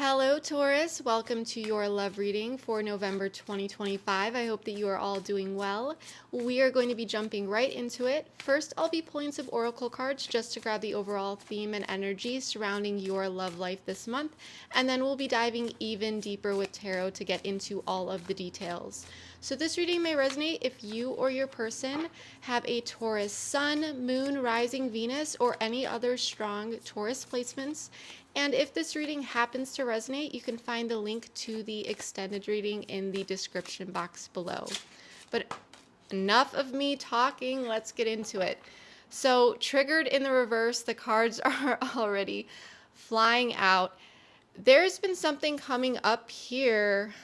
Hello, Taurus. Welcome to your love reading for November 2025. I hope that you are all doing well. We are going to be jumping right into it. First, I'll be pulling some oracle cards just to grab the overall theme and energy surrounding your love life this month, and then we'll be diving even deeper with tarot to get into all of the details. So this reading may resonate if you or your person have a Taurus Sun, Moon, Rising, Venus, or any other strong Taurus placements. And if this reading happens to resonate, you can find the link to the extended reading in the description box below. But enough of me talking, let's get into it. So triggered in the reverse, the cards are already flying out. There's been something coming up here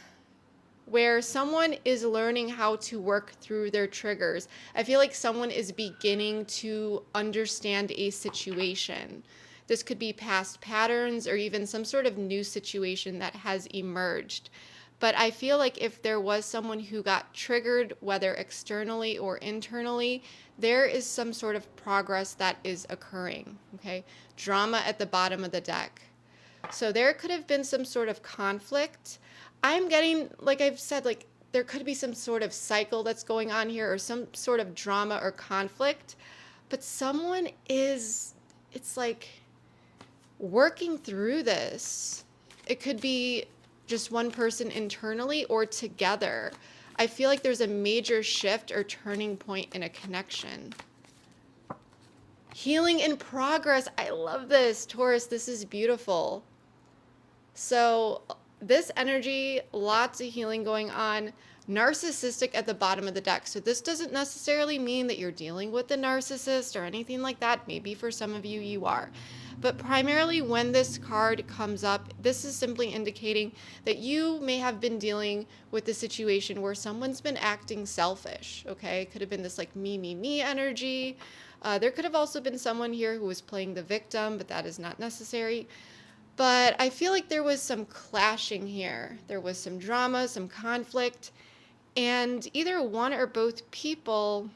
where someone is learning how to work through their triggers. I feel like someone is beginning to understand a situation. This could be past patterns or even some sort of new situation that has emerged. But I feel like if there was someone who got triggered, whether externally or internally, there is some sort of progress that is occurring, okay? Drama at the bottom of the deck. So there could have been some sort of conflict. I'm getting, like I've said, like there could be some sort of cycle that's going on here or some sort of drama or conflict. But someone is, it's like working through this. It could be just one person internally or together. I feel like there's a major shift or turning point in a connection. Healing in progress. I love this, Taurus. This is beautiful. So this energy, lots of healing going on. Narcissistic at the bottom of the deck. So this doesn't necessarily mean that you're dealing with a narcissist or anything like that. Maybe for some of you, you are. But primarily when this card comes up, this is simply indicating that you may have been dealing with a situation where someone's been acting selfish, okay? It could have been this like me energy. There could have also been someone here who was playing the victim, but that is not necessary. But I feel like there was some clashing here. There was some drama, some conflict, and either one or both people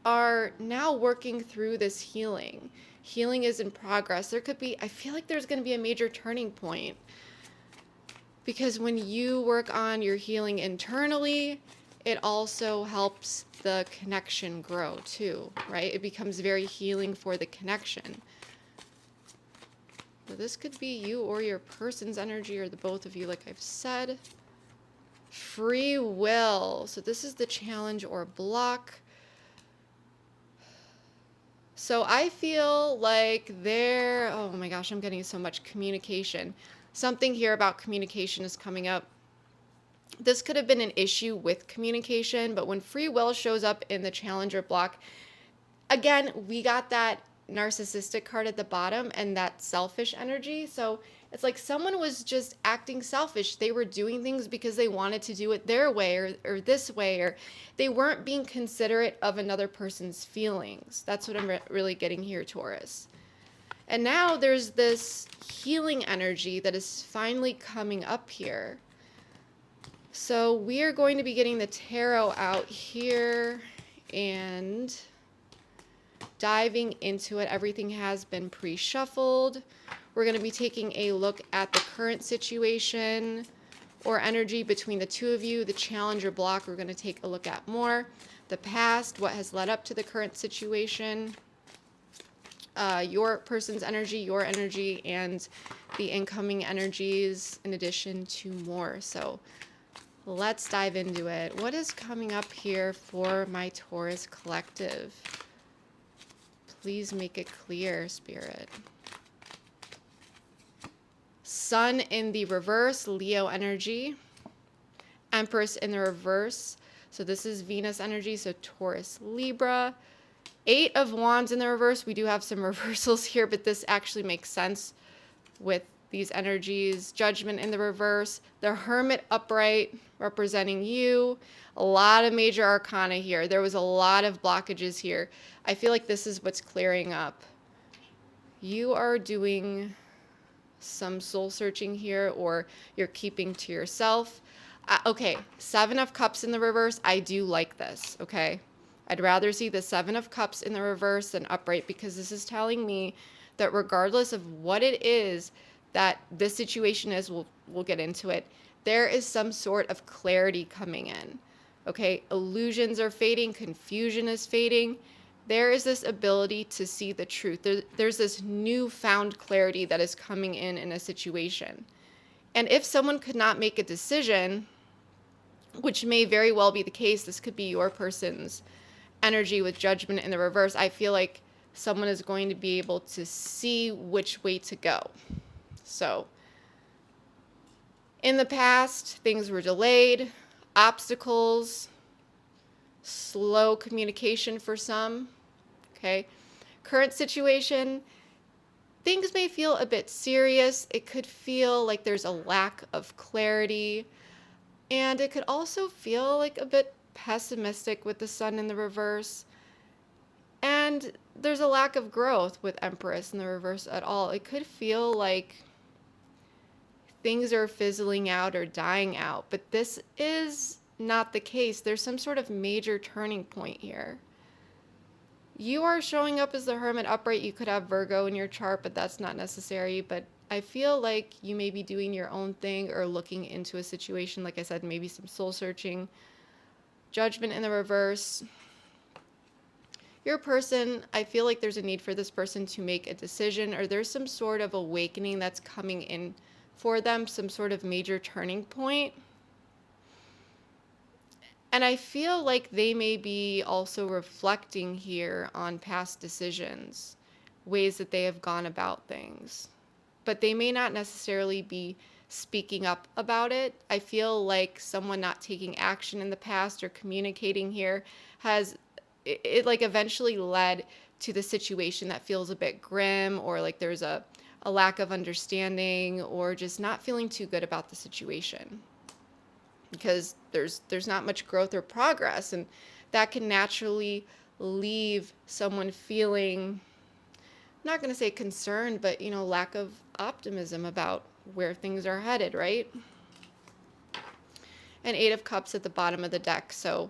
are now working through this healing. Healing is in progress. There could be, I feel like there's going to be a major turning point. Because when you work on your healing internally, it also helps the connection grow too, right? It becomes very healing for the connection. So this could be you or your person's energy or the both of you, like I've said. Free will. So this is the challenge or block. So I feel like oh my gosh, I'm getting so much communication. Something here about communication is coming up. This could have been an issue with communication, but when free will shows up in the challenger block, again, we got that narcissistic card at the bottom and that selfish energy. So it's like someone was just acting selfish. They were doing things because they wanted to do it their way or this way, or they weren't being considerate of another person's feelings. That's what I'm really getting here, Taurus. And now there's this healing energy that is finally coming up here. So we are going to be getting the tarot out here and diving into it. Everything has been pre-shuffled. We're going to be taking a look at the current situation or energy between the two of you. The challenger block, we're going to take a look at more. The past, what has led up to the current situation. Your person's energy, your energy, and the incoming energies in addition to more. So let's dive into it. What is coming up here for my Taurus collective? Please make it clear, Spirit. Sun in the reverse, Leo energy. Empress in the reverse. So this is Venus energy, so Taurus, Libra. 8 of Wands in the reverse. We do have some reversals here, but this actually makes sense with these energies. Judgment in the reverse. The Hermit upright, representing you. A lot of major arcana here. There was a lot of blockages here. I feel like this is what's clearing up. You are doing some soul searching here, or you're keeping to yourself. Okay, 7 of Cups in the reverse. I do like this, okay? I'd rather see the 7 of Cups in the reverse than upright, because this is telling me that regardless of what it is, that this situation is, we'll get into it. There is some sort of clarity coming in. Okay, illusions are fading, confusion is fading. There is this ability to see the truth. There's this newfound clarity that is coming in a situation. And if someone could not make a decision, which may very well be the case, this could be your person's energy with judgment in the reverse. I feel like someone is going to be able to see which way to go. So, in the past, things were delayed, obstacles, slow communication for some. Okay. Current situation, things may feel a bit serious. It could feel like there's a lack of clarity. And it could also feel like a bit pessimistic with the sun in the reverse. And there's a lack of growth with Empress in the reverse at all. It could feel like things are fizzling out or dying out, but this is not the case. There's some sort of major turning point here. You are showing up as the Hermit upright. You could have Virgo in your chart, but that's not necessary. But I feel like you may be doing your own thing or looking into a situation. Like I said, maybe some soul searching. Judgment in the reverse. Your person, I feel like there's a need for this person to make a decision, or there's some sort of awakening that's coming in for them, some sort of major turning point. And I feel like they may be also reflecting here on past decisions, ways that they have gone about things. But they may not necessarily be speaking up about it. I feel like someone not taking action in the past or communicating here has it like eventually led to the situation that feels a bit grim, or like there's a lack of understanding, or just not feeling too good about the situation, because there's not much growth or progress, and that can naturally leave someone feeling, I'm not going to say concerned, but lack of optimism about where things are headed, right? And 8 of Cups at the bottom of the deck. So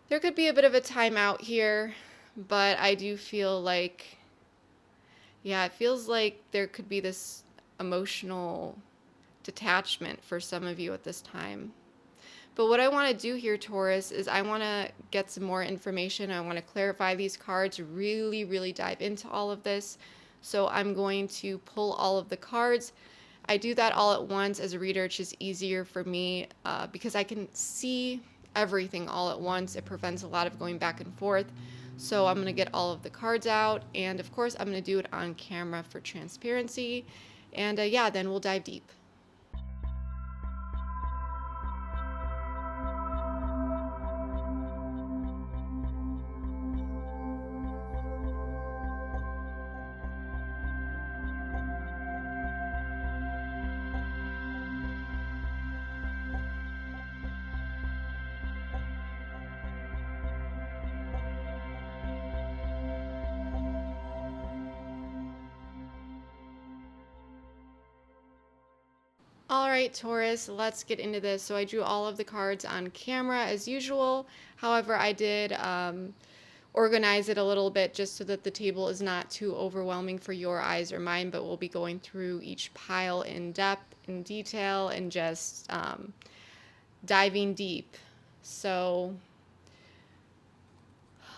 there could be a bit of a timeout here, but I do feel like, yeah, it feels like there could be this emotional detachment for some of you at this time. But what I want to do here, Taurus, is I want to get some more information. I want to clarify these cards, really, really dive into all of this. So I'm going to pull all of the cards. I do that all at once as a reader. It's just easier for me because I can see everything all at once. It prevents a lot of going back and forth. So I'm going to get all of the cards out. And of course, I'm going to do it on camera for transparency. And yeah, then we'll dive deep. All right, Taurus, let's get into this. So I drew all of the cards on camera as usual. However, I did organize it a little bit just so that the table is not too overwhelming for your eyes or mine, but we'll be going through each pile in depth, in detail, and just diving deep. So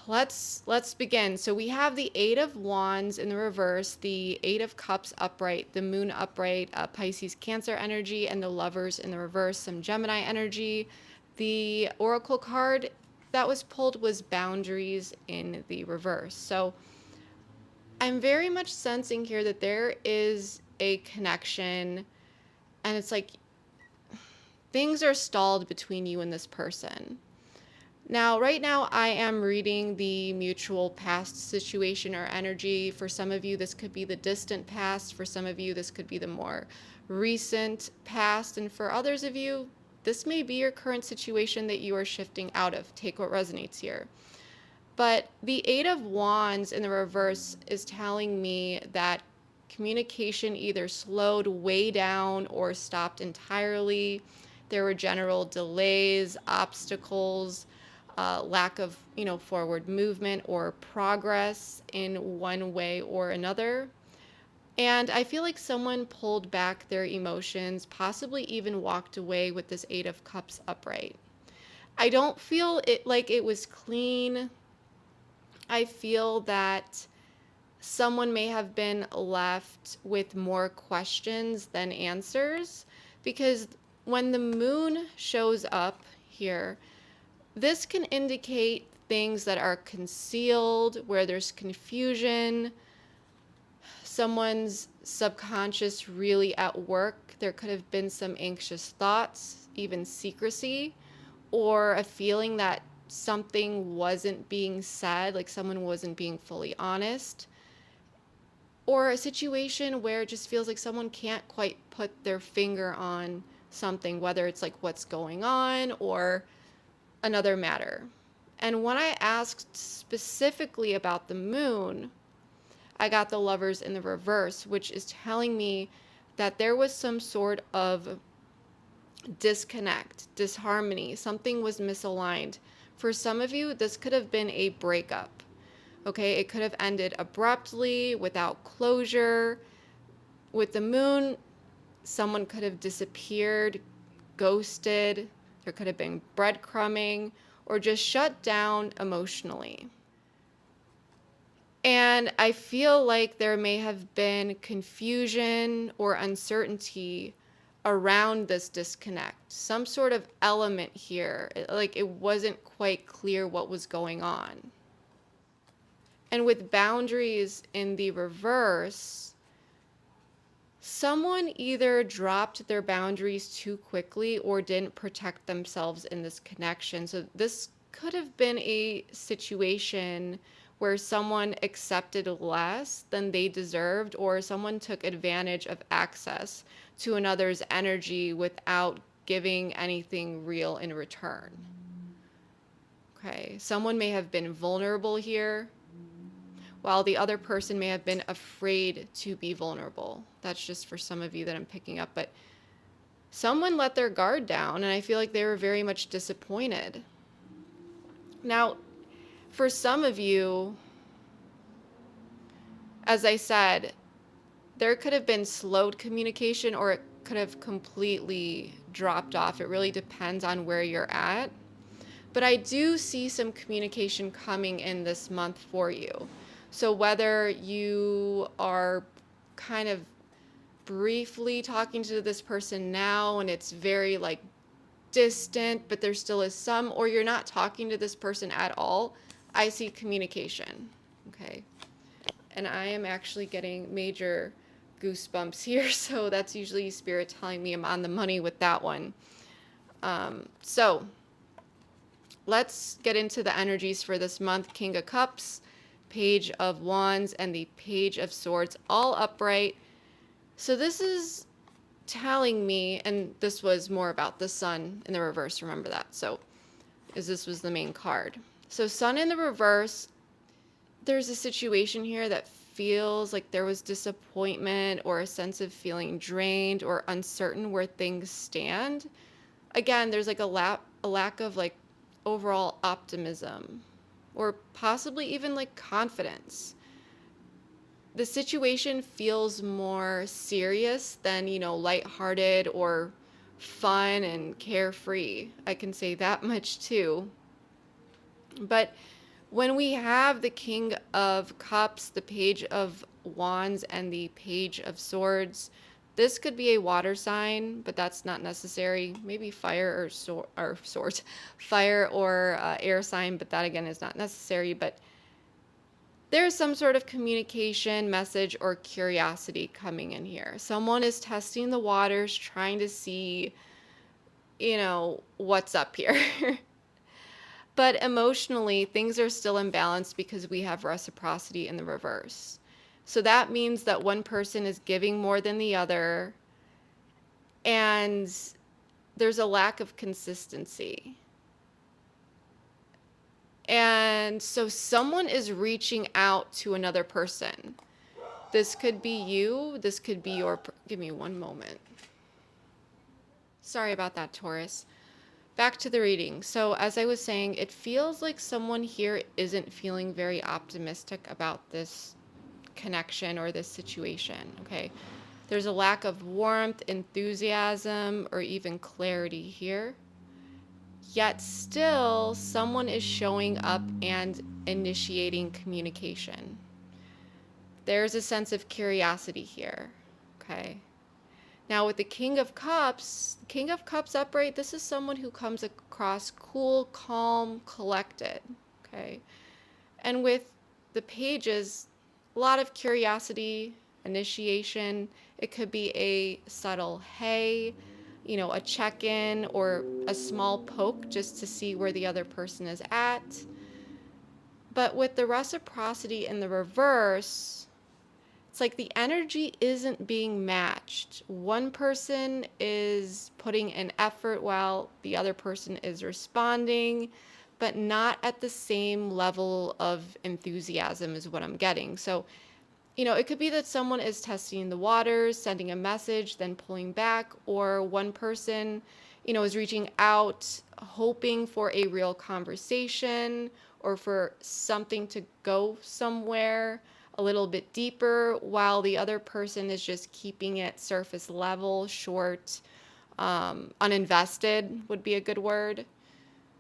let's begin. So we have the 8 of Wands in the reverse, the 8 of Cups upright, the Moon upright, Pisces Cancer energy, and the Lovers in the reverse, some Gemini energy. The Oracle card that was pulled was Boundaries in the reverse. So I'm very much sensing here that there is a connection, and it's like things are stalled between you and this person. Now, right now, I am reading the mutual past situation or energy. For some of you, this could be the distant past. For some of you, this could be the more recent past. And for others of you, this may be your current situation that you are shifting out of. Take what resonates here. But the 8 of Wands in the reverse is telling me that communication either slowed way down or stopped entirely. There were general delays, obstacles, lack of forward movement or progress in one way or another. And I feel like someone pulled back their emotions, possibly even walked away with this Eight of Cups upright. I don't feel it like it was clean. I feel that someone may have been left with more questions than answers, because when the moon shows up here, this can indicate things that are concealed, where there's confusion, someone's subconscious really at work. There could have been some anxious thoughts, even secrecy, or a feeling that something wasn't being said, like someone wasn't being fully honest, or a situation where it just feels like someone can't quite put their finger on something, whether it's like what's going on or another matter. And when I asked specifically about the moon, I got the Lovers in the reverse, which is telling me that there was some sort of disconnect, disharmony, something was misaligned. For some of you, this could have been a breakup. Okay, it could have ended abruptly, without closure. With the moon, someone could have disappeared, ghosted, there could have been breadcrumbing, or just shut down emotionally. And I feel like there may have been confusion or uncertainty around this disconnect, some sort of element here, like it wasn't quite clear what was going on. And with boundaries in the reverse, someone either dropped their boundaries too quickly or didn't protect themselves in this connection. So this could have been a situation where someone accepted less than they deserved, or someone took advantage of access to another's energy without giving anything real in return. Okay, someone may have been vulnerable here, while the other person may have been afraid to be vulnerable. That's just for some of you that I'm picking up. But someone let their guard down, and I feel like they were very much disappointed. Now, for some of you, as I said, there could have been slowed communication, or it could have completely dropped off. It really depends on where you're at. But I do see some communication coming in this month for you. So whether you are kind of briefly talking to this person now and it's very like distant, but there still is some, or you're not talking to this person at all, I see communication. Okay. And I am actually getting major goosebumps here. So that's usually Spirit telling me I'm on the money with that one. So let's get into the energies for this month. King of Cups, Page of Wands, and the Page of Swords, all upright. So this is telling me, and this was more about the Sun in the reverse, remember that. So this was the main card. So Sun in the reverse, there's a situation here that feels like there was disappointment or a sense of feeling drained or uncertain where things stand. Again, there's like a lack of like overall optimism, or possibly even like confidence. The situation feels more serious than, lighthearted or fun and carefree. I can say that much too. But when we have the King of Cups, the Page of Wands, and the Page of Swords, this could be a water sign, but that's not necessary. Maybe fire or swords, fire or air sign, but that again is not necessary. But there's some sort of communication, message, or curiosity coming in here. Someone is testing the waters, trying to see, what's up here. But emotionally, things are still imbalanced because we have reciprocity in the reverse. So that means that one person is giving more than the other, and there's a lack of consistency. And so someone is reaching out to another person. This could be you. This could be give me one moment. Sorry about that, Taurus. Back to the reading. So as I was saying, it feels like someone here isn't feeling very optimistic about this connection or this situation, okay? There's a lack of warmth, enthusiasm, or even clarity here. Yet still, someone is showing up and initiating communication. There's a sense of curiosity here, okay? Now with the King of Cups upright, this is someone who comes across cool, calm, collected, okay? And with the Pages, a lot of curiosity, initiation. It could be a subtle hey, a check-in or a small poke just to see where the other person is at. But with the reciprocity in the reverse, it's like the energy isn't being matched. One person is putting in effort while the other person is responding, but not at the same level of enthusiasm is what I'm getting. So, it could be that someone is testing the waters, sending a message, then pulling back, or one person, is reaching out, hoping for a real conversation or for something to go somewhere a little bit deeper, while the other person is just keeping it surface level, short, uninvested would be a good word.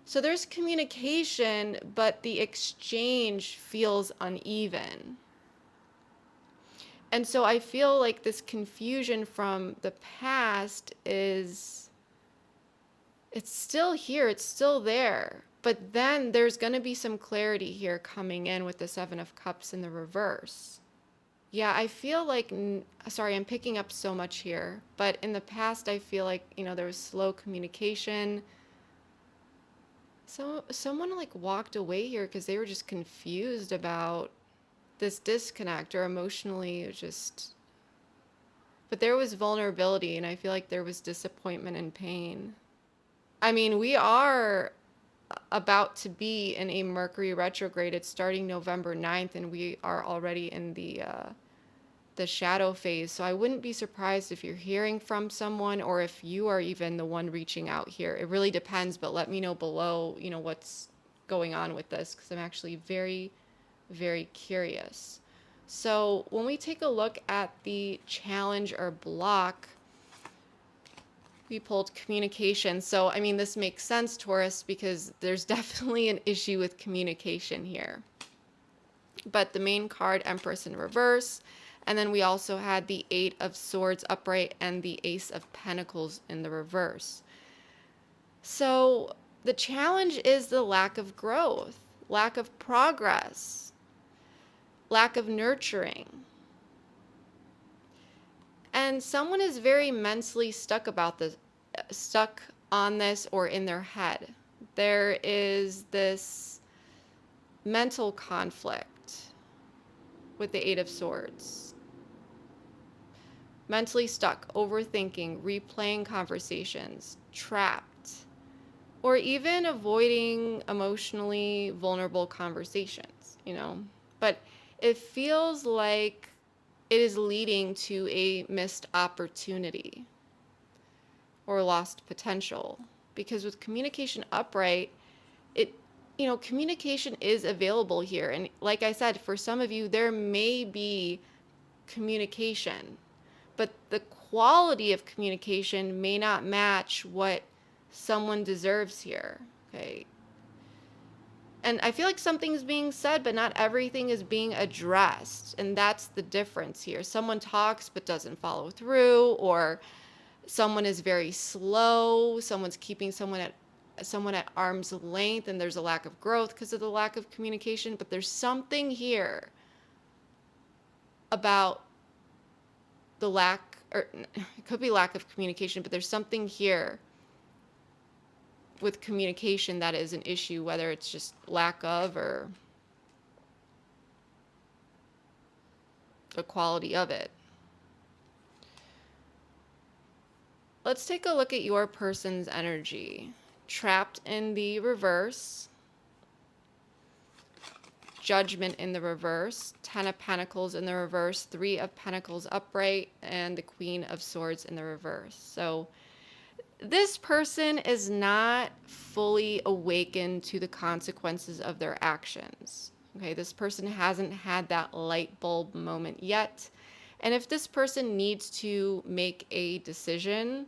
So there's communication, but the exchange feels uneven. And so I feel like this confusion from the past it's still here, it's still there. But then there's going to be some clarity here coming in with the Seven of Cups in the reverse. Yeah, I feel like, sorry, I'm picking up so much here. But in the past, I feel like, there was slow communication. So someone like walked away here because they were just confused about this disconnect, or emotionally just, but there was vulnerability, and I feel like there was disappointment and pain. I mean, we are about to be in a Mercury retrograde. It's starting November 9th, and we are already in the shadow phase. So I wouldn't be surprised if you're hearing from someone, or if you are even the one reaching out here. It really depends, but let me know below, what's going on with this, because I'm actually very, very curious. So when we take a look at the challenge or block, we pulled communication. So, I mean, this makes sense, Taurus, because there's definitely an issue with communication here. But the main card, Empress in reverse. And then we also had the Eight of Swords upright and the Ace of Pentacles in the reverse. So the challenge is the lack of growth, lack of progress, lack of nurturing. And someone is very mentally stuck on this, or in their head. There is this mental conflict with the Eight of Swords. Mentally stuck, overthinking, replaying conversations, trapped, or even avoiding emotionally vulnerable conversations, But it feels like it is leading to a missed opportunity or lost potential. Because with communication upright, communication is available here. And like I said, for some of you, there may be communication, but the quality of communication may not match what someone deserves here, okay? And I feel like something's being said, but not everything is being addressed. And that's the difference here. Someone talks but doesn't follow through, or someone is very slow. Someone's keeping someone at arm's length, and there's a lack of growth because of the lack of communication. But there's something here about the lack, or it could be lack of communication, but there's something here with communication that is an issue, whether it's just lack of or the quality of it. Let's take a look at your person's energy. Trapped in the reverse, Judgment in the reverse, Ten of Pentacles in the reverse, Three of Pentacles upright, and the Queen of Swords in the reverse. So this person is not fully awakened to the consequences of their actions, Okay, this person hasn't had that light bulb moment yet. And if this person needs to make a decision,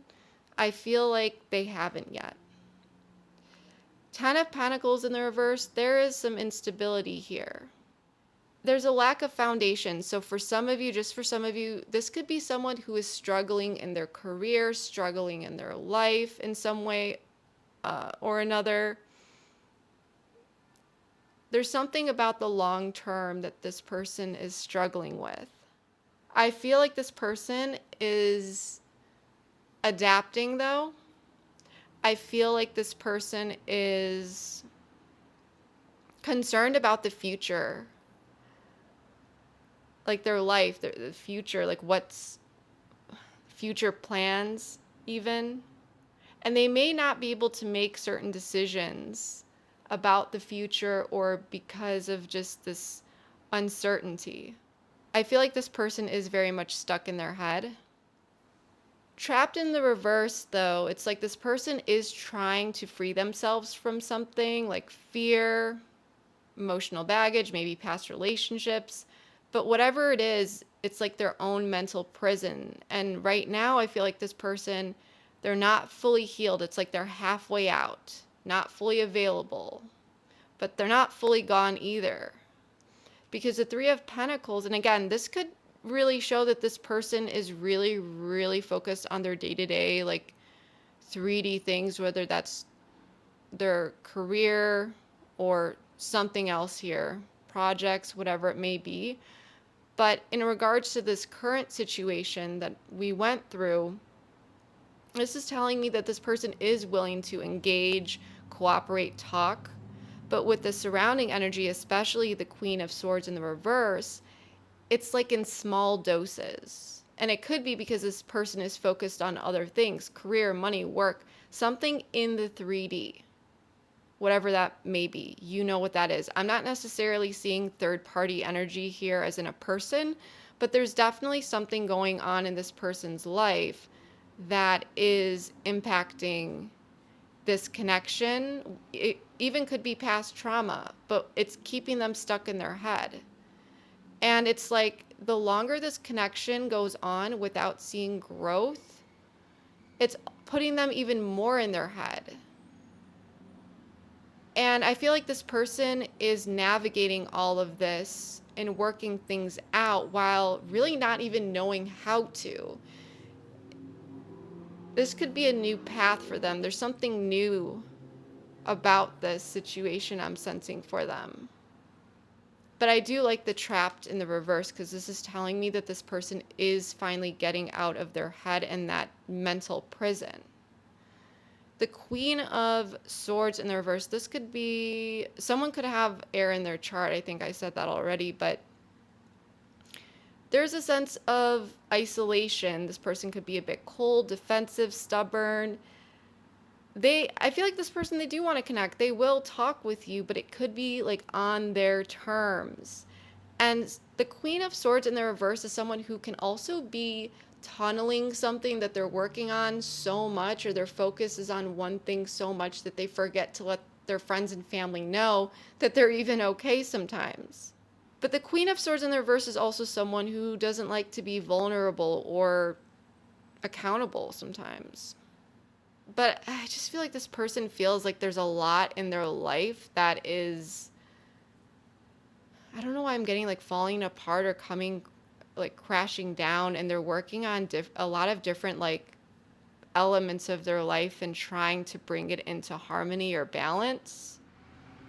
I feel like they haven't yet. Ten of Pentacles in the reverse, there is some instability here. There's a lack of foundation. So for some of you, just for some of you, this could be someone who is struggling in their career, struggling in their life in some way or another. There's something about the long term that this person is struggling with. I feel like this person is adapting though. I feel like this person is concerned about the future, like their life, the future, like what's future plans even. And they may not be able to make certain decisions about the future or because of just this uncertainty. I feel like this person is very much stuck in their head. Trapped in the reverse, though, it's like this person is trying to free themselves from something like fear, emotional baggage, maybe past relationships. But whatever it is, it's like their own mental prison. And right now, I feel like this person, they're not fully healed. It's like they're halfway out, not fully available, but they're not fully gone either. Because the Three of Pentacles, and again, this could really show that this person is really, really focused on their day-to-day, like 3D things, whether that's their career or something else here, projects, whatever it may be. But in regards to this current situation that we went through, this is telling me that this person is willing to engage, cooperate, talk. But with the surrounding energy, especially the Queen of Swords in the reverse, it's like in small doses. And it could be because this person is focused on other things, career, money, work, something in the 3D, whatever that may be. You know what that is. I'm not necessarily seeing third-party energy here as in a person, but there's definitely something going on in this person's life that is impacting this connection. It even could be past trauma, but it's keeping them stuck in their head. And it's like the longer this connection goes on without seeing growth, it's putting them even more in their head. And I feel like this person is navigating all of this and working things out while really not even knowing how to. This could be a new path for them. There's something new about this situation I'm sensing for them. But I do like the trapped in the reverse because this is telling me that this person is finally getting out of their head and that mental prison. The Queen of Swords in the reverse, this could be, someone could have air in their chart. I think I said that already, but there's a sense of isolation. This person could be a bit cold, defensive, stubborn. I feel like this person, they do want to connect. They will talk with you, but it could be like on their terms. And the Queen of Swords in the reverse is someone who can also be tunneling something that they're working on so much, or their focus is on one thing so much that they forget to let their friends and family know that they're even okay sometimes. But the Queen of Swords in the reverse is also someone who doesn't like to be vulnerable or accountable sometimes. But I just feel like this person feels like there's a lot in their life that is, I don't know why I'm getting like falling apart or coming like crashing down, and they're working on a lot of different like elements of their life and trying to bring it into harmony or balance.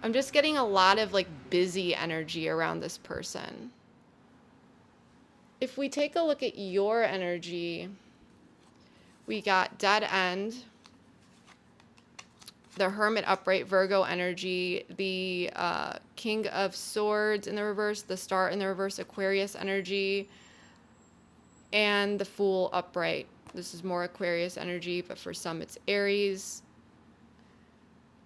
I'm just getting a lot of like busy energy around this person. If we take a look at your energy, we got dead end, the Hermit upright, Virgo energy, the King of Swords in the reverse, the Star in the reverse, Aquarius energy, and the Fool upright. This is more Aquarius energy, but for some it's Aries.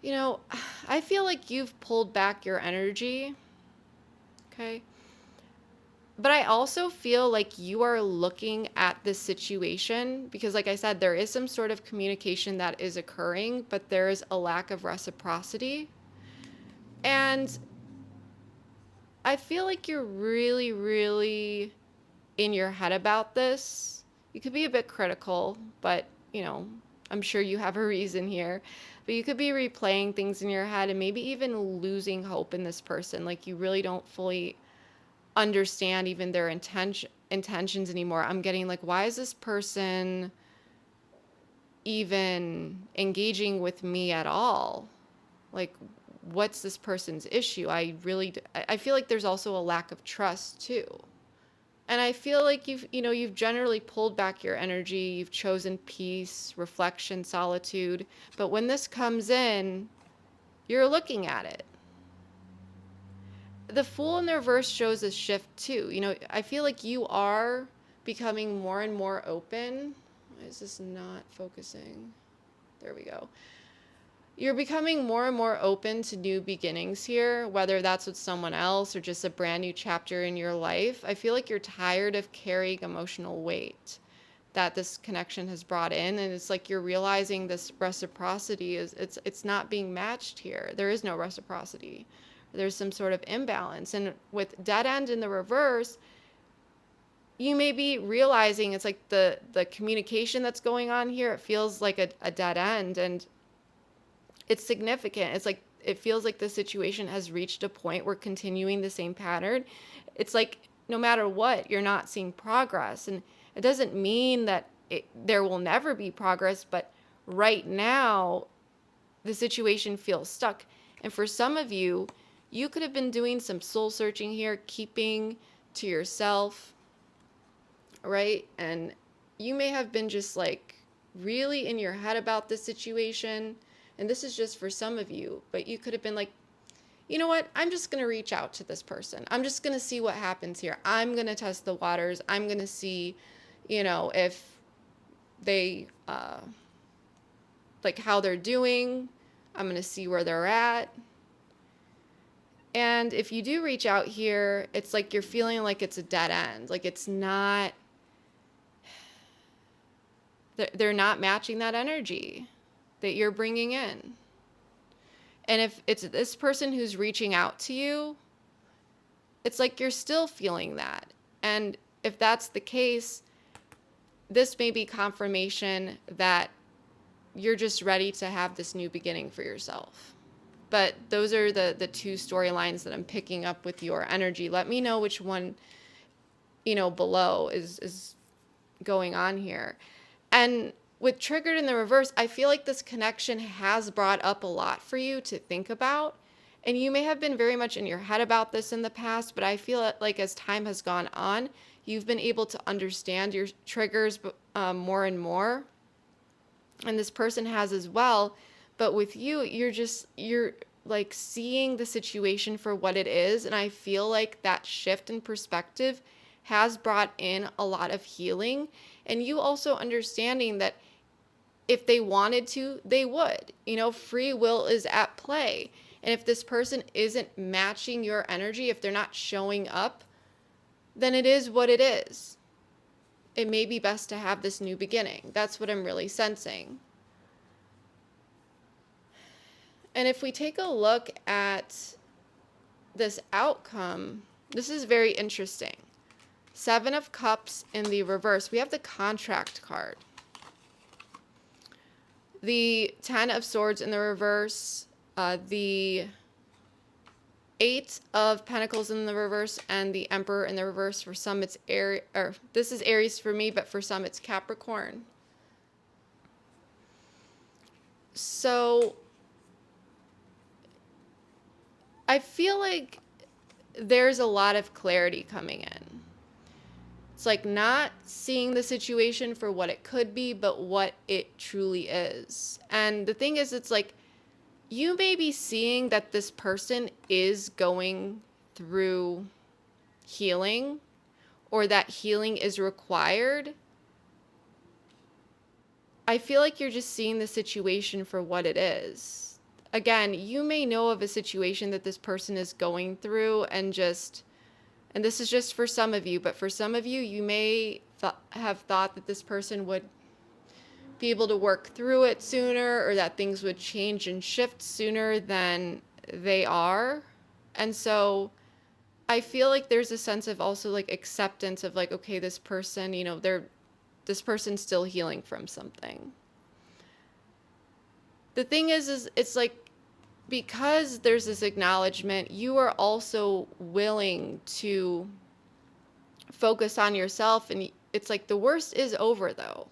You know, I feel like you've pulled back your energy, okay? But I also feel like you are looking at this situation because, like I said, there is some sort of communication that is occurring, but there is a lack of reciprocity. And I feel like you're really, really in your head about this. You could be a bit critical, but I'm sure you have a reason here. But you could be replaying things in your head and maybe even losing hope in this person. Like you really don't fully understand even their intentions anymore. I'm getting like, why is this person even engaging with me at all? Like, what's this person's issue? I feel like there's also a lack of trust too. And I feel like you've generally pulled back your energy, you've chosen peace, reflection, solitude, but when this comes in, you're looking at it. The Fool in the reverse shows a shift too. I feel like you are becoming more and more open. Why is this not focusing? There we go. You're becoming more and more open to new beginnings here, whether that's with someone else or just a brand new chapter in your life. I feel like you're tired of carrying emotional weight that this connection has brought in, and it's like you're realizing this reciprocity is it's not being matched here. There is no reciprocity. There's some sort of imbalance. And with dead end in the reverse, you may be realizing it's like the communication that's going on here, it feels like a dead end, and it's significant. It's like it feels like the situation has reached a point where continuing the same pattern, it's like no matter what, you're not seeing progress. And it doesn't mean that there will never be progress, but right now the situation feels stuck. And for some of you, you could have been doing some soul searching here, keeping to yourself, right? And you may have been just like really in your head about this situation. And this is just for some of you, but you could have been like, you know what? I'm just going to reach out to this person. I'm just going to see what happens here. I'm going to test the waters. I'm going to see, if they, like how they're doing. I'm going to see where they're at. And if you do reach out here, it's like you're feeling like it's a dead end. Like it's not, they're not matching that energy that you're bringing in. And if it's this person who's reaching out to you, it's like you're still feeling that. And if that's the case, this may be confirmation that you're just ready to have this new beginning for yourself. But those are the two storylines that I'm picking up with your energy. Let me know which one, below is going on here. And with triggered in the reverse, I feel like this connection has brought up a lot for you to think about. And you may have been very much in your head about this in the past, but I feel like as time has gone on, you've been able to understand your triggers more and more. And this person has as well. But with you, you're like seeing the situation for what it is. And I feel like that shift in perspective has brought in a lot of healing. And you also understanding that if they wanted to, they would. Free will is at play. And if this person isn't matching your energy, if they're not showing up, then it is what it is. It may be best to have this new beginning. That's what I'm really sensing. And if we take a look at this outcome, this is very interesting. 7 of Cups in the reverse. We have the contract card. The 10 of Swords in the reverse, the 8 of Pentacles in the reverse, and the Emperor in the reverse. For some, it's Aries, or this is Aries for me, but for some, it's Capricorn. So I feel like there's a lot of clarity coming in. It's like not seeing the situation for what it could be, but what it truly is. And the thing is, it's like you may be seeing that this person is going through healing, or that healing is required. I feel like you're just seeing the situation for what it is. Again, you may know of a situation that this person is going through, and this is just for some of you, but for some of you, you may have thought that this person would be able to work through it sooner, or that things would change and shift sooner than they are. And so I feel like there's a sense of also like acceptance of like, okay, this person, this person's still healing from something. The thing is it's like, because there's this acknowledgement, you are also willing to focus on yourself. And it's like the worst is over though.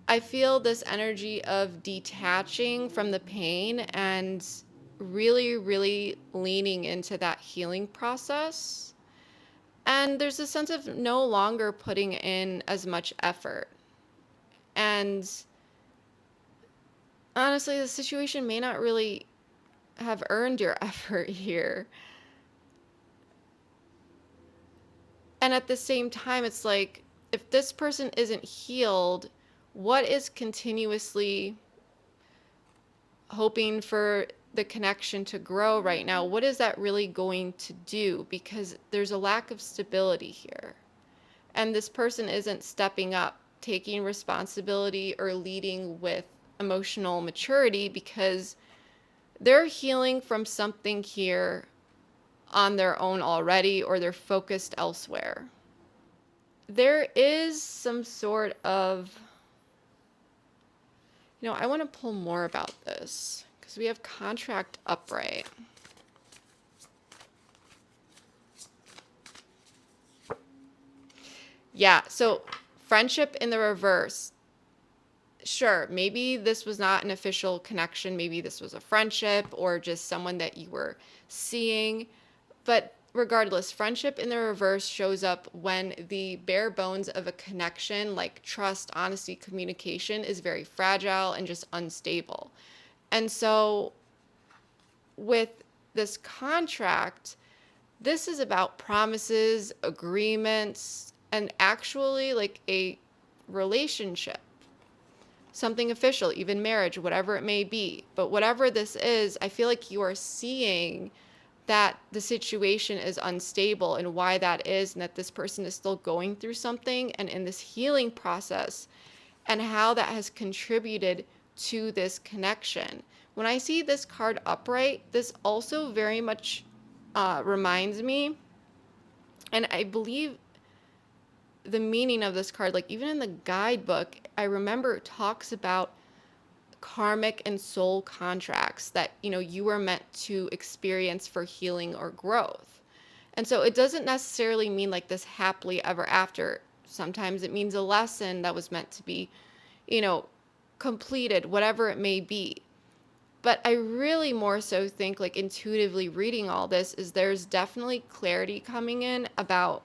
I feel this energy of detaching from the pain and really, really leaning into that healing process. And there's a sense of no longer putting in as much effort. And honestly, the situation may not really have earned your effort here. And at the same time, it's like, if this person isn't healed, what is continuously hoping for the connection to grow right now? What is that really going to do? Because there's a lack of stability here. And this person isn't stepping up, taking responsibility, or leading with emotional maturity, because they're healing from something here on their own already, or they're focused elsewhere. There is some sort of, I want to pull more about this because we have contract upright. Yeah, so friendship in the reverse. Sure, maybe this was not an official connection. Maybe this was a friendship or just someone that you were seeing. But regardless, friendship in the reverse shows up when the bare bones of a connection, like trust, honesty, communication, is very fragile and just unstable. And so with this contract, this is about promises, agreements, and actually like a relationship, something official, even marriage, whatever it may be. But whatever this is, I feel like you are seeing that the situation is unstable and why that is, and that this person is still going through something and in this healing process, and how that has contributed to this connection. When I see this card upright, this also very much reminds me, and I believe the meaning of this card, like even in the guidebook, I remember it talks about karmic and soul contracts that you were meant to experience for healing or growth. And so it doesn't necessarily mean like this happily ever after. Sometimes it means a lesson that was meant to be completed, whatever it may be. But I really more so think, like, intuitively reading all this, is there's definitely clarity coming in about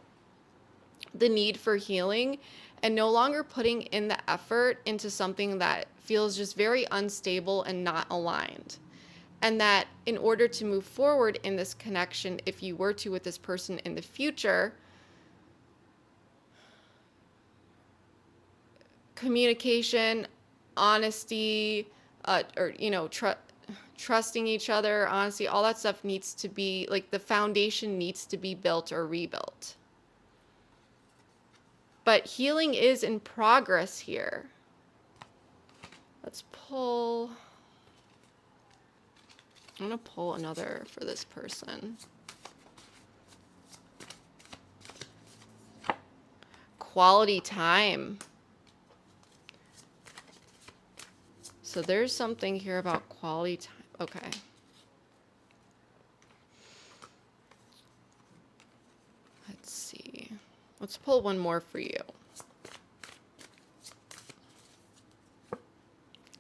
the need for healing and no longer putting in the effort into something that feels just very unstable and not aligned. And that in order to move forward in this connection, if you were to with this person in the future, communication, honesty, or trusting each other, honesty, all that stuff needs to be like, the foundation needs to be built or rebuilt. But healing is in progress here. Let's pull. I'm going to pull another for this person. Quality time. So there's something here about quality time. Okay. Let's see. Let's pull one more for you.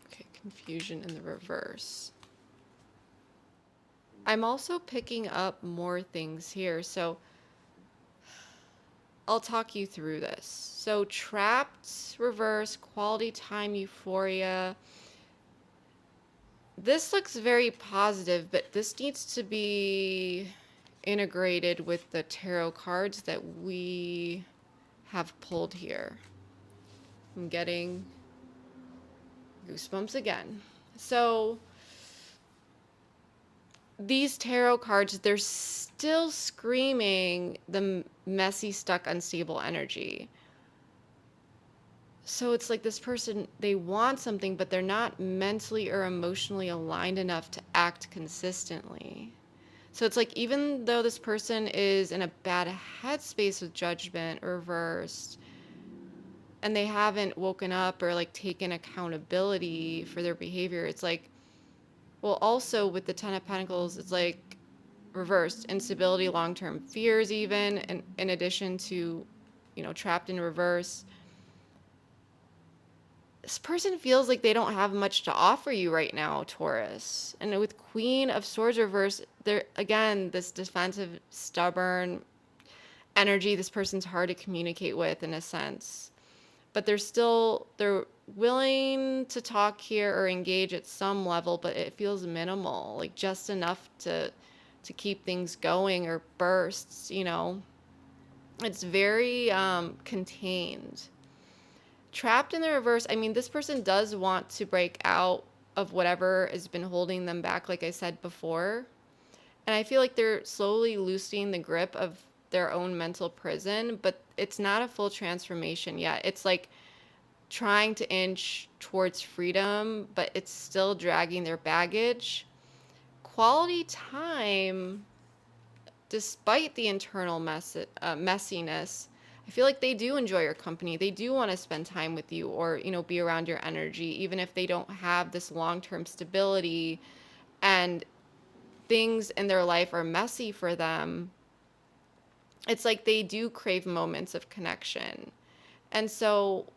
Okay, confusion in the reverse. I'm also picking up more things here, so I'll talk you through this. So trapped, reverse, quality time, euphoria. This looks very positive, but this needs to be integrated with the tarot cards that we have pulled here. I'm getting goosebumps again. So these tarot cards, they're still screaming the messy, stuck, unstable energy. So it's like this person, they want something, but they're not mentally or emotionally aligned enough to act consistently. So it's like even though this person is in a bad headspace with judgment reversed and they haven't woken up or like taken accountability for their behavior, it's like, well, also with the Ten of Pentacles, it's like reversed instability, long-term fears, even, and in addition to, trapped in reverse. This person feels like they don't have much to offer you right now, Taurus. And with Queen of Swords reverse, there again, this defensive, stubborn energy. This person's hard to communicate with in a sense, but they're willing to talk here or engage at some level, but it feels minimal, like just enough to keep things going, or bursts. It's very contained. Trapped in the reverse, I mean, this person does want to break out of whatever has been holding them back, like I said before. And I feel like they're slowly loosening the grip of their own mental prison, but it's not a full transformation yet. It's like trying to inch towards freedom, but it's still dragging their baggage. Quality time, despite the internal messiness, I feel like they do enjoy your company. They do want to spend time with you, or, be around your energy, even if they don't have this long-term stability and things in their life are messy for them. It's like they do crave moments of connection. And so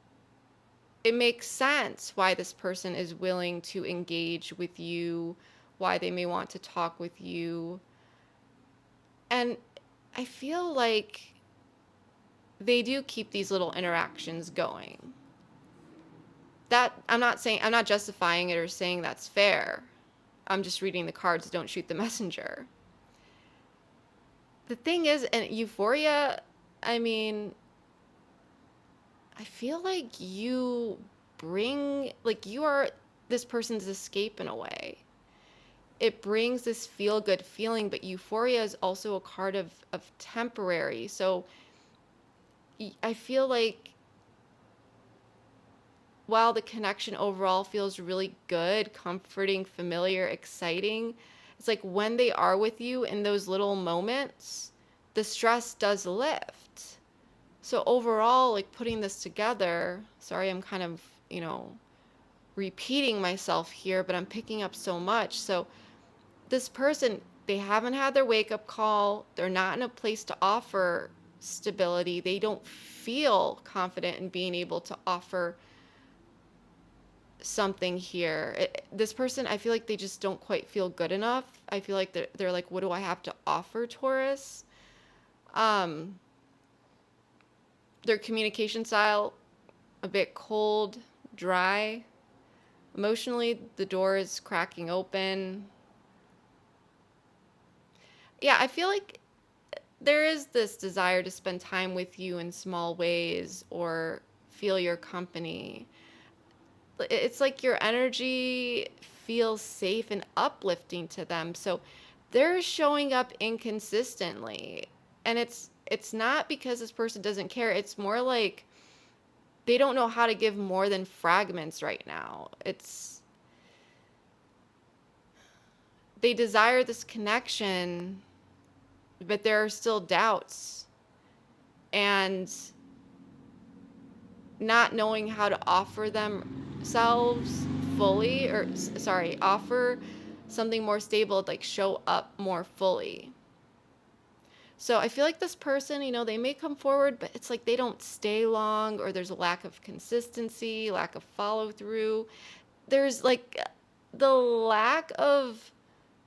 it makes sense why this person is willing to engage with you, why they may want to talk with you. And I feel like they do keep these little interactions going. That I'm not justifying it or saying that's fair. I'm just reading the cards, don't shoot the messenger. The thing is, and Euphoria, I mean, I feel like you are this person's escape in a way. It brings this feel good feeling, but Euphoria is also a card of temporary. So I feel like while the connection overall feels really good, comforting, familiar, exciting, it's like when they are with you in those little moments, the stress does lift. So overall, like putting this together, sorry, I'm kind of, repeating myself here, but I'm picking up so much. So this person, they haven't had their wake up call. They're not in a place to offer stability. They don't feel confident in being able to offer something here. This person, I feel like they just don't quite feel good enough. I feel like they're like, what do I have to offer, Taurus? Their communication style, a bit cold, dry. Emotionally, the door is cracking open. Yeah, I feel like there is this desire to spend time with you in small ways or feel your company. It's like your energy feels safe and uplifting to them. So they're showing up inconsistently. And it's not because this person doesn't care. It's more like they don't know how to give more than fragments right now. They desire this connection, but there are still doubts and not knowing how to offer themselves fully, or sorry, offer something more stable, like show up more fully. So I feel like this person, they may come forward, but it's like they don't stay long, or there's a lack of consistency, lack of follow through. There's like the lack of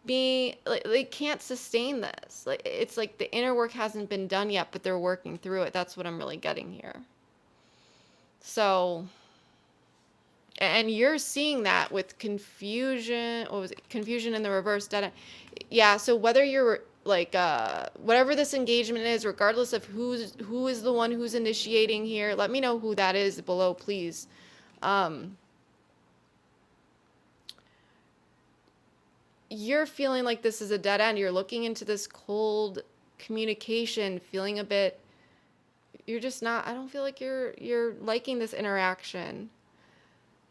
being, like, they can't sustain this. Like it's like the inner work hasn't been done yet, but they're working through it. That's what I'm really getting here. So, and you're seeing that with confusion. What was it? Confusion in the reverse. Yeah. So whether you're like whatever this engagement is, regardless of who is the one who's initiating here, let me know who that is below, please. You're feeling like this is a dead end. You're looking into this cold communication, feeling a bit. You're just not. I don't feel like you're liking this interaction.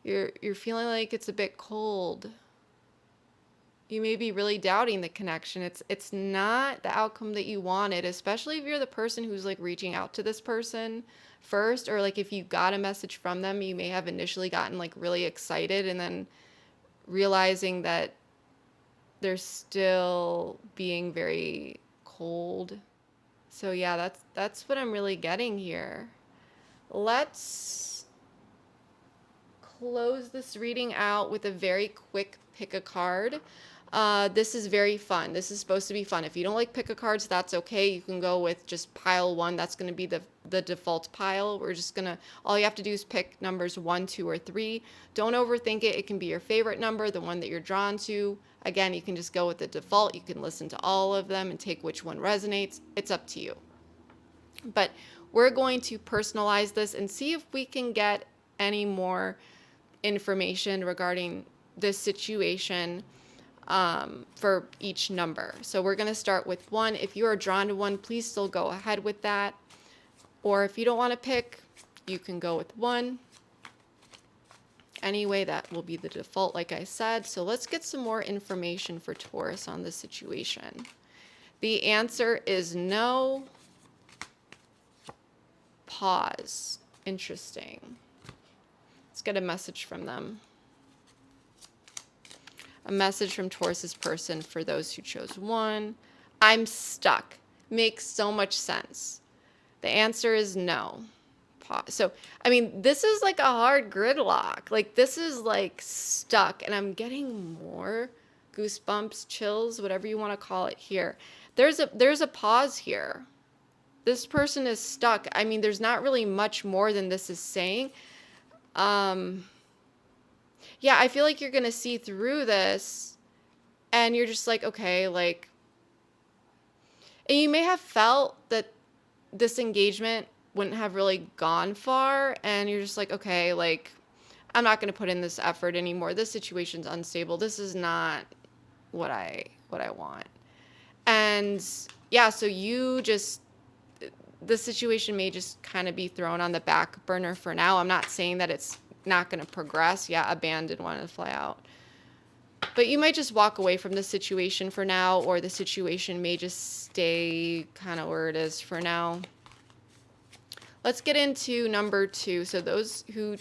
You're feeling like it's a bit cold. You may be really doubting the connection. It's not the outcome that you wanted, especially if you're the person who's like reaching out to this person first, or like if you got a message from them, you may have initially gotten like really excited and then realizing that they're still being very cold. So yeah, that's what I'm really getting here. Let's close this reading out with a very quick pick a card. This is very fun. This is supposed to be fun. If you don't like pick a cards, that's okay. You can go with just pile one. That's going to be the default pile. We're just going to, all you have to do is pick numbers 1, 2, or 3. Don't overthink it. It can be your favorite number, the one that you're drawn to. Again, you can just go with the default. You can listen to all of them and take which one resonates. It's up to you. But we're going to personalize this and see if we can get any more information regarding this situation for each number. So we're going to start with 1. If you are drawn to 1, please still go ahead with that. Or if you don't want to pick, you can go with 1. Anyway, that will be the default, like I said. So let's get some more information for Taurus on this situation. The answer is no. Pause. Interesting. Let's get a message from them. A message from Taurus's person for those who chose 1. I'm stuck. Makes so much sense. The answer is no. Pause. So, I mean, this is like a hard gridlock. Like, this is like stuck. And I'm getting more goosebumps, chills, whatever you want to call it here. There's a pause here. This person is stuck. I mean, there's not really much more than this is saying. Yeah, I feel like you're going to see through this and you're just like, okay, like, and you may have felt that this engagement wouldn't have really gone far. And you're just like, okay, like, I'm not going to put in this effort anymore. This situation's unstable. This is not what I want. And yeah, so you just, the situation may just kind of be thrown on the back burner for now. I'm not saying that it's not going to progress. Yeah, abandon, want to fly out. But you might just walk away from the situation for now, or the situation may just stay kind of where it is for now. Let's get into number 2. So those who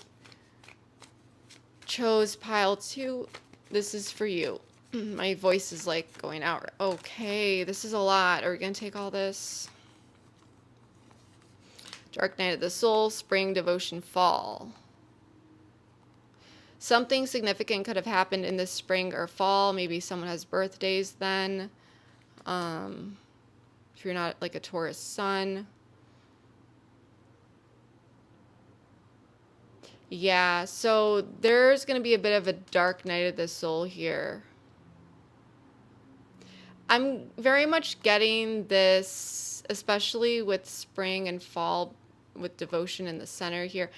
chose pile 2, this is for you. My voice is like going out. Okay, this is a lot. Are we going to take all this? Dark night of the soul, spring, devotion, fall. Something significant could have happened in the spring or fall. Maybe someone has birthdays then. If you're not like a Taurus sun. Yeah, so there's going to be a bit of a dark night of the soul here. I'm very much getting this, especially with spring and fall, with devotion in the center here.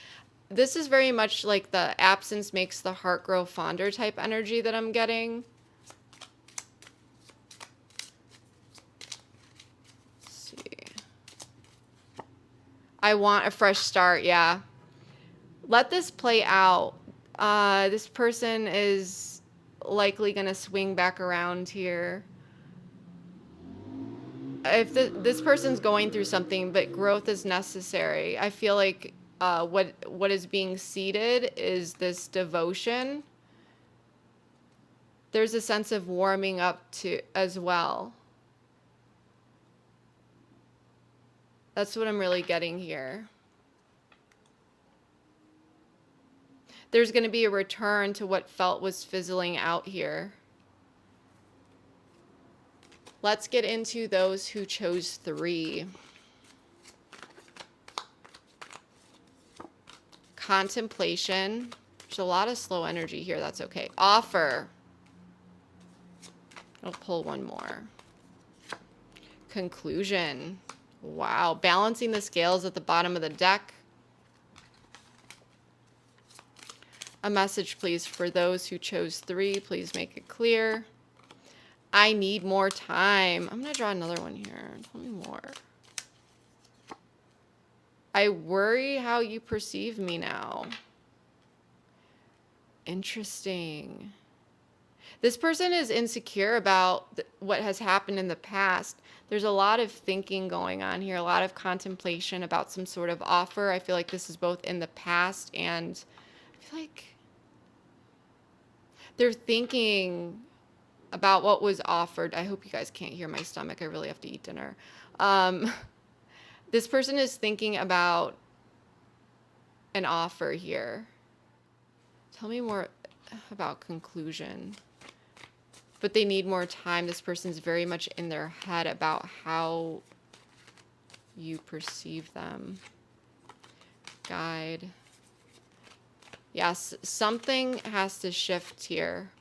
This is very much like the absence makes the heart grow fonder type energy that I'm getting. Let's see. I want a fresh start, yeah. Let this play out. This person is likely going to swing back around here. If this person's going through something, but growth is necessary. I feel like what is being seeded is this devotion. There's a sense of warming up to as well. That's what I'm really getting here. There's going to be a return to what felt was fizzling out here. Let's get into those who chose 3. Contemplation. There's a lot of slow energy here. That's okay. Offer. I'll pull one more. Conclusion. Wow. Balancing the scales at the bottom of the deck. A message, please, for those who chose 3. Please make it clear. I need more time. I'm going to draw another one here. Tell me more. I worry how you perceive me now. Interesting. This person is insecure about what has happened in the past. There's a lot of thinking going on here, a lot of contemplation about some sort of offer. I feel like this is both in the past, and I feel like they're thinking about what was offered. I hope you guys can't hear my stomach. I really have to eat dinner. Um, this person is thinking about an offer here. Tell me more about conclusion. But they need more time. This person's very much in their head about how you perceive them. Guide. Yes, something has to shift here.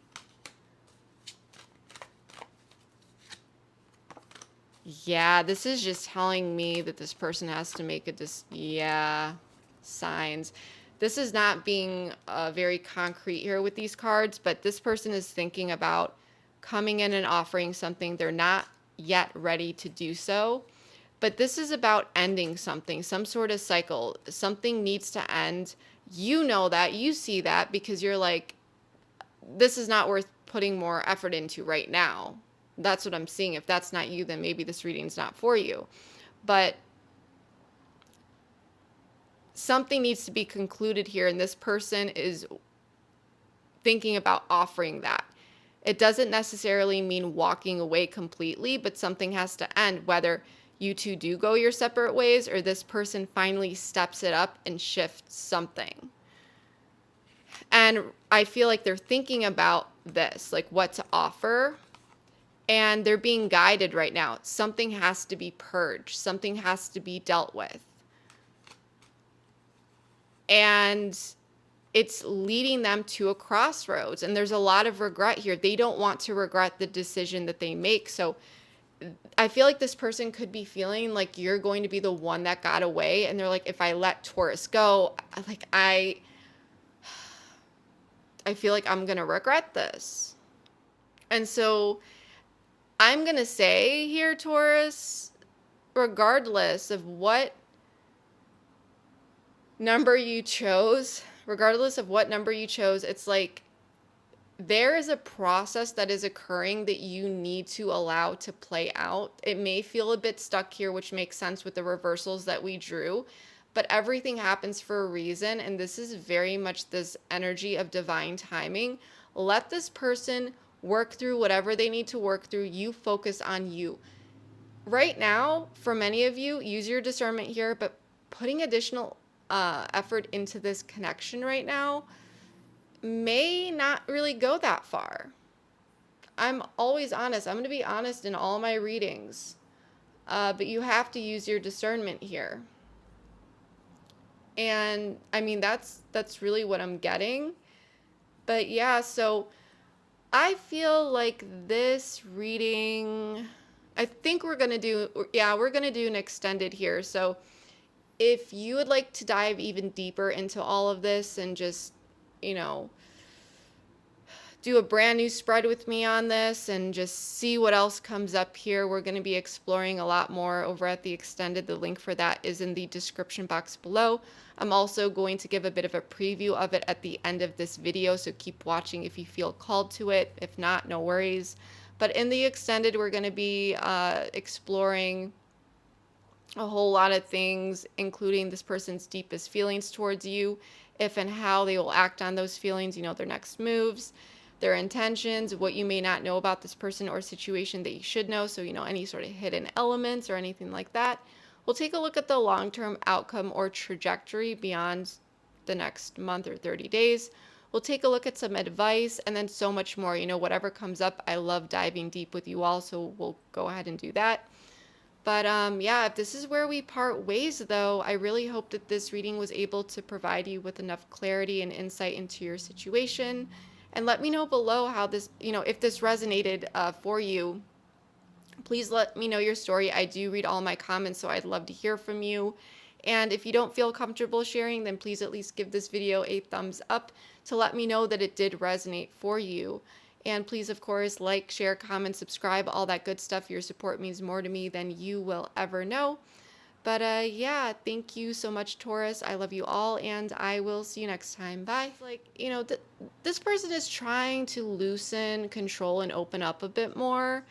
Yeah, this is just telling me that this person has to make a signs. This is not being very concrete here with these cards, but this person is thinking about coming in and offering something. They're not yet ready to do so, but this is about ending something, some sort of cycle. Something needs to end. You know that, you see that, because you're like, this is not worth putting more effort into right now. That's what I'm seeing. If that's not you, then maybe this reading's not for you. But something needs to be concluded here, and this person is thinking about offering that. It doesn't necessarily mean walking away completely, but something has to end, whether you two do go your separate ways or this person finally steps it up and shifts something. And I feel like they're thinking about this, like what to offer, and they're being guided right now. Something has to be purged. Something has to be dealt with. And it's leading them to a crossroads. And there's a lot of regret here. They don't want to regret the decision that they make. So I feel like this person could be feeling like you're going to be the one that got away. And they're like, if I let Taurus go, like I feel like I'm going to regret this. And so I'm going to say here, Taurus, regardless of what number you chose, it's like there is a process that is occurring that you need to allow to play out. It may feel a bit stuck here, which makes sense with the reversals that we drew, but everything happens for a reason, and this is very much this energy of divine timing. Let this person work through whatever they need to work through. You focus on you. Right now, for many of you, use your discernment here, but putting additional effort into this connection right now may not really go that far. I'm always honest. I'm going to be honest in all my readings. But you have to use your discernment here. And I mean, that's really what I'm getting. But yeah, so I feel like this reading, I think we're going to do an extended here. So if you would like to dive even deeper into all of this and just, do a brand new spread with me on this and just see what else comes up here, we're going to be exploring a lot more over at the extended. The link for that is in the description box below. I'm also going to give a bit of a preview of it at the end of this video, so keep watching if you feel called to it. If not, no worries. But in the extended, we're going to be exploring a whole lot of things, including this person's deepest feelings towards you, if and how they will act on those feelings, their next moves, their intentions, what you may not know about this person or situation that you should know. So, any sort of hidden elements or anything like that. We'll take a look at the long-term outcome or trajectory beyond the next month or 30 days. We'll take a look at some advice and then so much more. Whatever comes up, I love diving deep with you all, so we'll go ahead and do that. But yeah, if this is where we part ways, though, I really hope that this reading was able to provide you with enough clarity and insight into your situation. And let me know below how this, if this resonated for you. Please let me know your story. I do read all my comments, so I'd love to hear from you. And if you don't feel comfortable sharing, then please at least give this video a thumbs up to let me know that it did resonate for you. And please, of course, like, share, comment, subscribe, all that good stuff. Your support means more to me than you will ever know. But yeah, thank you so much, Taurus. I love you all, and I will see you next time. Bye. Like, this person is trying to loosen, control, and open up a bit more.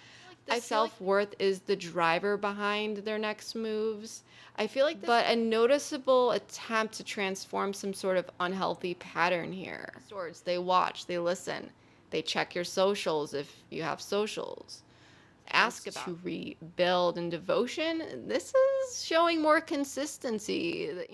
I self-worth is the driver behind their next moves. I feel like but a noticeable attempt to transform some sort of unhealthy pattern here. Swords, they watch, they listen, they check your socials if you have socials. Ask about to rebuild and devotion. This is showing more consistency. That